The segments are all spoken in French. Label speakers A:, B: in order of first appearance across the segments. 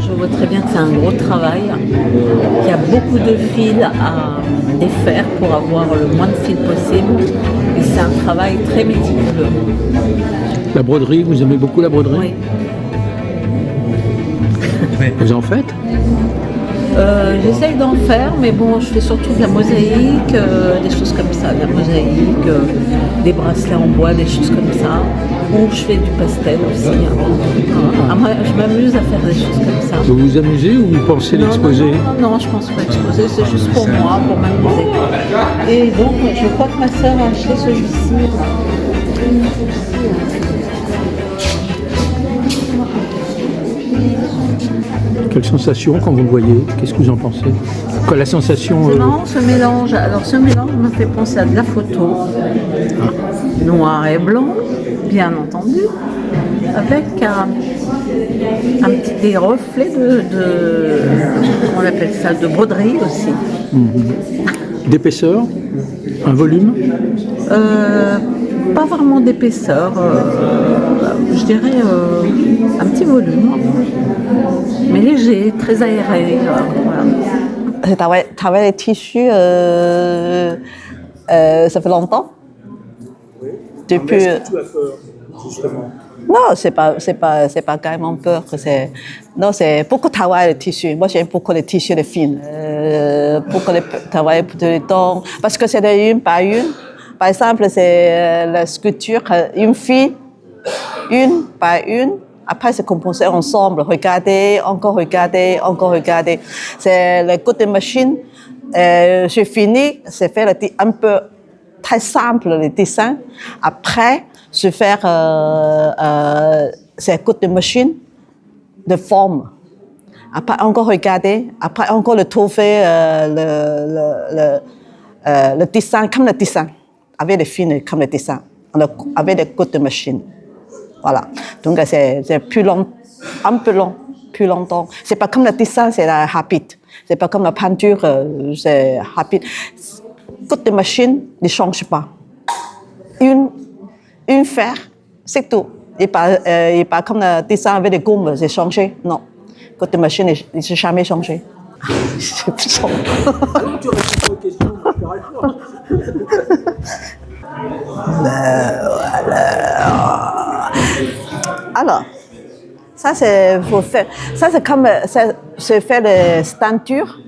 A: je vois très bien que c'est un gros travail, qu'il y a beaucoup de fils à défaire pour avoir le moins de fils possible. Et c'est un travail très méticuleux.
B: La broderie, vous aimez beaucoup la broderie?
A: Oui.
B: Vous en faites?
A: J'essaye d'en faire, mais bon, je fais surtout de la mosaïque, des choses comme ça, de la mosaïque, des bracelets en bois, des choses comme ça. Ou je fais du pastel aussi. Moi, je m'amuse à faire des choses comme ça.
B: Vous vous amusez ou vous pensez l'exposer?
A: Non, je pense pas exposer, c'est juste pour moi, pour m'amuser. Et donc, je crois que ma sœur a acheté celui-ci.
B: Quelle sensation quand vous le voyez? Qu'est-ce que vous en pensez? Quoi, la sensation
A: C'est marrant ce mélange. Alors ce mélange me fait penser à de la photo, noir et blanc, bien entendu, avec des reflets de comment on appelle ça, de broderie aussi.
B: D'épaisseur? Un volume?
A: Pas vraiment d'épaisseur, je dirais un petit volume, mais léger, très aéré. Voilà.
C: J'ai travaillé les tissus, ça fait longtemps. Depuis.
B: Est-ce que tu as peur, justement?
C: Non, c'est pas carrément peur que c'est. Non, c'est beaucoup travailler les tissus. Moi, j'aime beaucoup les tissus, les fils. Beaucoup travailler pour les temps, parce que c'est de une par une. Par exemple, c'est la sculpture, une fille, une par une. Après, c'est composé ensemble. Regardez, encore regarder, encore regarder. C'est le côté machine. J'ai fini, c'est faire un peu très simple le dessin. Après, je faire c'est côté machine de forme. Après, encore regarder. Après, encore le trouver le dessin comme le dessin. Avec les fils comme le dessin. Avec les côtés machine. Voilà. Donc, c'est plus long, un peu long, plus longtemps. C'est pas comme le dessin, c'est rapide. C'est pas comme la peinture, c'est rapide. Côté machine, ne change pas. Une fer, c'est tout. Et pas comme le dessin avec des gommes, c'est changé. Non. Côté machine, il ne s'est jamais changé. C'est plus sombre.
B: Alors, tu réponds aux questions,
C: Alors, ça c'est pour faire. Ça c'est comme c'est faire les teintures,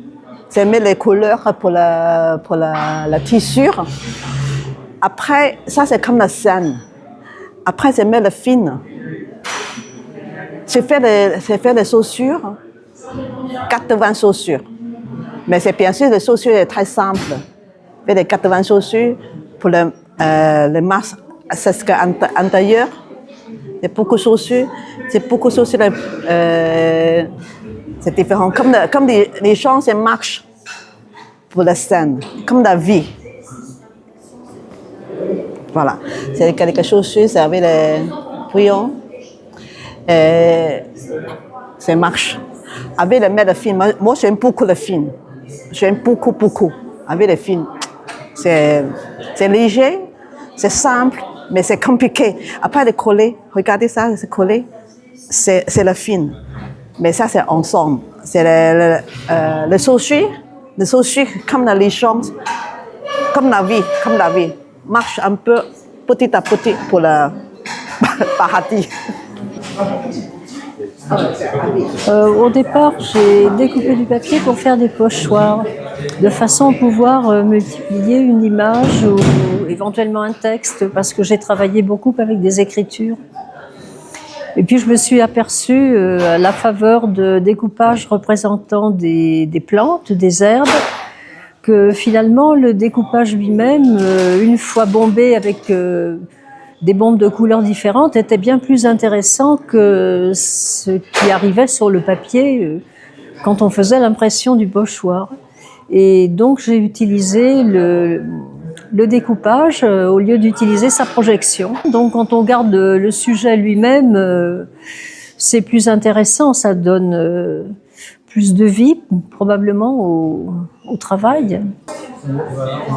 C: c'est mettre les couleurs pour la tissure. Après, ça c'est comme la scène. Après, c'est mettre le film. C'est faire des chaussures, 80 chaussures. Mais c'est bien sûr des chaussures très simples. Faire des 80 chaussures pour les masques, c'est ce qu'intérieur. C'est beaucoup de chaussures. C'est beaucoup de chaussures. C'est différent. Comme les gens, c'est marche pour la scène, comme la vie. Voilà. C'est quelque chose, c'est avec les bouillons. C'est marche. Avec le mettre film, moi j'aime beaucoup le film. J'aime beaucoup. Avec les films. C'est léger, c'est simple, mais c'est compliqué. Après, le coller, regardez ça, c'est collé, c'est le film. Mais ça, c'est ensemble. C'est le chaussures, comme les gens, comme la vie, marche un peu petit à petit pour le paradis.
D: Au départ, j'ai découpé du papier pour faire des pochoirs, de façon à pouvoir multiplier une image ou éventuellement un texte, parce que j'ai travaillé beaucoup avec des écritures. Et puis je me suis aperçue, à la faveur de découpages représentant des plantes, des herbes, que finalement le découpage lui-même, une fois bombé avec des bombes de couleurs différentes, était bien plus intéressant que ce qui arrivait sur le papier quand on faisait l'impression du pochoir. Et donc j'ai utilisé le découpage au lieu d'utiliser sa projection. Donc quand on garde le sujet lui-même, c'est plus intéressant, ça donne plus de vie probablement au travail.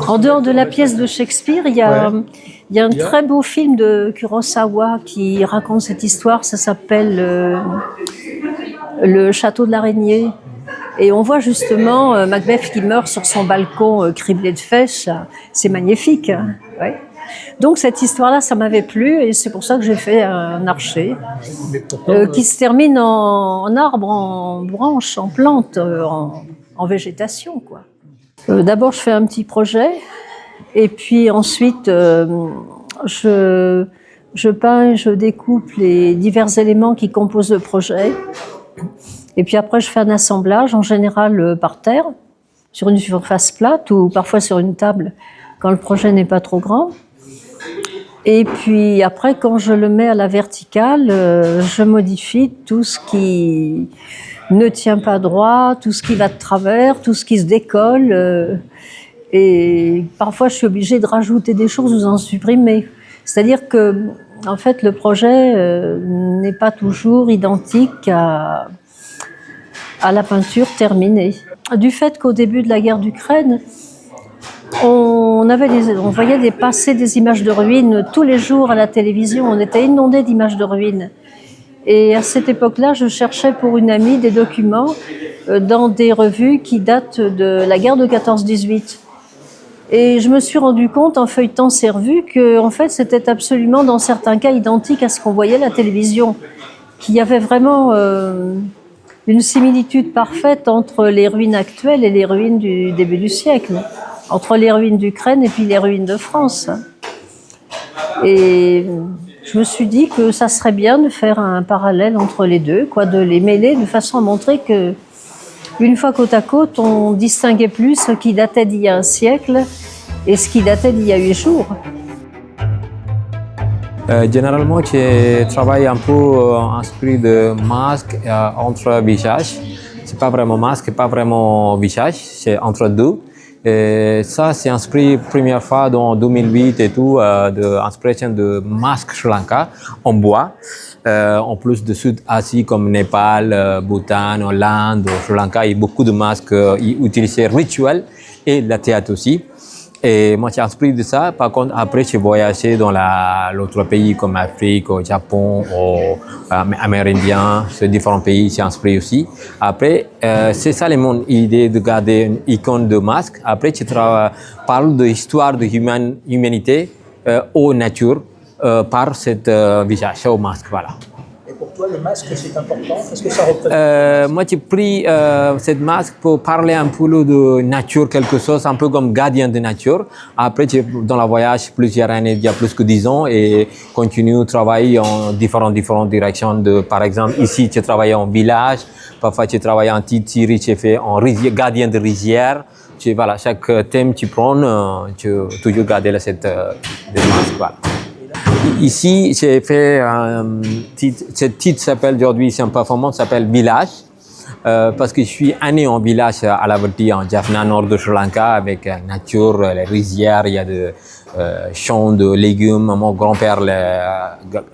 D: En dehors de la pièce de Shakespeare, il y a un très beau film de Kurosawa qui raconte cette histoire, ça s'appelle le château de l'Araignée. Et on voit justement Macbeth qui meurt sur son balcon criblé de flèches. C'est magnifique. Hein, ouais. Donc cette histoire-là, ça m'avait plu et c'est pour ça que j'ai fait un archer qui se termine en arbre, en branche, en plante, en végétation, quoi. D'abord, je fais un petit projet et puis ensuite, je peins, je découpe les divers éléments qui composent le projet. Et puis après, je fais un assemblage, en général par terre, sur une surface plate ou parfois sur une table quand le projet n'est pas trop grand. Et puis après, quand je le mets à la verticale, je modifie tout ce qui ne tient pas droit, tout ce qui va de travers, tout ce qui se décolle. Et parfois, je suis obligée de rajouter des choses ou d'en supprimer. C'est-à-dire que, en fait, le projet n'est pas toujours identique à la peinture terminée. Du fait qu'au début de la guerre d'Ukraine, on voyait passer des images de ruines tous les jours à la télévision. On était inondés d'images de ruines. Et à cette époque-là, je cherchais pour une amie des documents dans des revues qui datent de la guerre de 14-18. Et je me suis rendu compte, en feuilletant ces revues, que en fait, c'était absolument, dans certains cas, identique à ce qu'on voyait à la télévision. Qu'il y avait vraiment une similitude parfaite entre les ruines actuelles et les ruines du début du siècle. Entre les ruines d'Ukraine et puis les ruines de France. Et je me suis dit que ça serait bien de faire un parallèle entre les deux, quoi, de les mêler de façon à montrer que, une fois côte à côte, on distinguait plus ce qui datait d'il y a un siècle et ce qui datait d'il y a 8 jours.
E: Généralement, je travaille un peu en esprit de masque entre visages. C'est pas vraiment masque, pas vraiment visage, c'est entre deux. Et ça, c'est inspiré première fois dans 2008 et tout, de inspiration de masque Sri Lanka en bois. En plus de Sud-Asie comme Népal, Bhoutan, Inde, Sri Lanka, il y a beaucoup de masques utilisés rituels et la théâtre aussi. Et moi, j'ai inspiré de ça. Par contre, après, j'ai voyagé dans l'autre pays comme Afrique, au Japon, au Amérindien, ces différents pays, j'ai inspiré aussi. Après, c'est ça mon idée de garder une icône de masque. Après, je parle de l'histoire de l'humanité aux nature par cette visage, au masque, voilà.
B: Et pour toi, le masque, c'est important? Qu'est-ce que ça représente?
E: Moi, j'ai pris cette masque pour parler un peu de nature, quelque chose, un peu comme gardien de nature. Après, j'ai dans le voyage plusieurs années, il y a plus que 10 ans, et continue à travailler en différentes directions. Par exemple, ici, j'ai travaillé en village. Parfois, j'ai travaillé en petite série, j'ai fait en gardien de rizière. Voilà, chaque thème tu prends, tu toujours garder cette masque. Voilà. Ici, j'ai fait ce titre s'appelle aujourd'hui, c'est une performance s'appelle Village, parce que je suis né en village à Lavati, en Jaffna, nord de Sri Lanka, avec nature, les rizières, il y a des champs de légumes. Mon grand-père,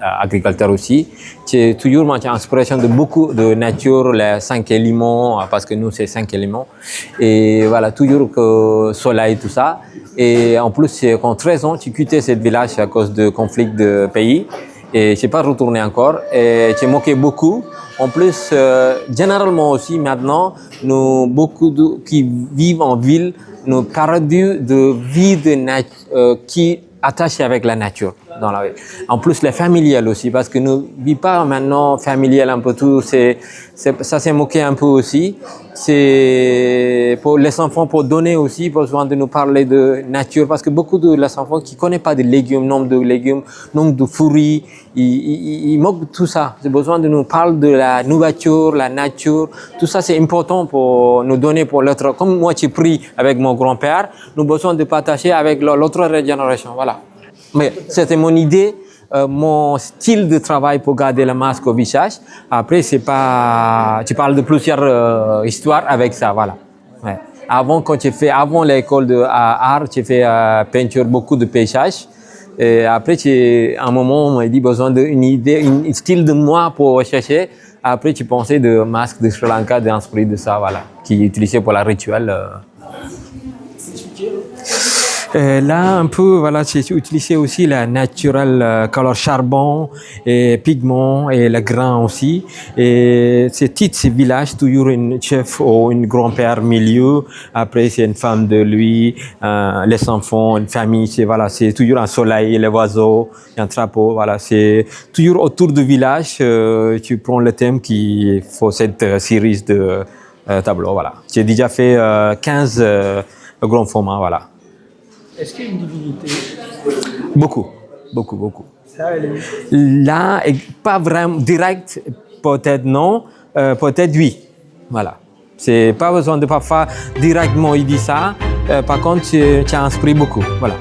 E: agriculteur aussi. J'ai toujours manqué inspiration de beaucoup de nature, les 5 éléments, parce que nous, c'est 5 éléments. Et voilà, toujours que soleil, tout ça. Et en plus, quand 13 ans, j'ai quitté ce village à cause de conflits de pays. Et je n'ai pas retourné encore. Et j'ai manqué beaucoup. En plus, généralement aussi, maintenant, nous, beaucoup qui vivent en ville, nous perdu de vie qui attachée avec la nature dans la vie. En plus, les familiales aussi, parce que nous ne vivons pas maintenant familial un peu tout. Ça s'est moqué un peu aussi. C'est pour les enfants, pour donner aussi, besoin de nous parler de nature, parce que beaucoup de les enfants qui ne connaissent pas de légumes, nombre de légumes, nombre de fruits, ils moquent tout ça. C'est besoin de nous parler de la nourriture, la nature. Tout ça, c'est important pour nous donner pour l'autre. Comme moi, j'ai pris avec mon grand-père, nous avons besoin de partager avec l'autre génération. Voilà. Mais c'était mon idée. Mon style de travail pour garder le masque au visage. Après, c'est pas, tu parles de plusieurs histoires avec ça, voilà. Ouais. Avant l'école de art, j'ai fait peinture, beaucoup de paysage. Et après, un moment, on m'a dit besoin d'une idée, un style de moi pour chercher. Après, tu pensais de masque de Sri Lanka, d'inspirer de ça, voilà, qui est utilisé pour la rituel. Là, un peu, voilà, j'ai utilisé aussi la naturelle couleur charbon et pigment et le grain aussi. Et c'est titre, ces villages, toujours une chef ou une grand-père milieu. Après, c'est une femme de lui, les enfants, une famille. C'est voilà, c'est toujours un soleil, les oiseaux, un trapeau. Voilà, c'est toujours autour du village. Tu prends le thème qui faut cette série de tableaux. Voilà, j'ai déjà fait 15 grands formats. Voilà.
B: Est-ce qu'il y a une divinité?
E: Beaucoup, beaucoup, beaucoup.
B: Ça, elle est...
E: Là, pas vraiment direct, peut-être non, peut-être oui. Voilà. C'est pas besoin de parfois directement il dit ça. Par contre, tu as inspiré beaucoup. Voilà.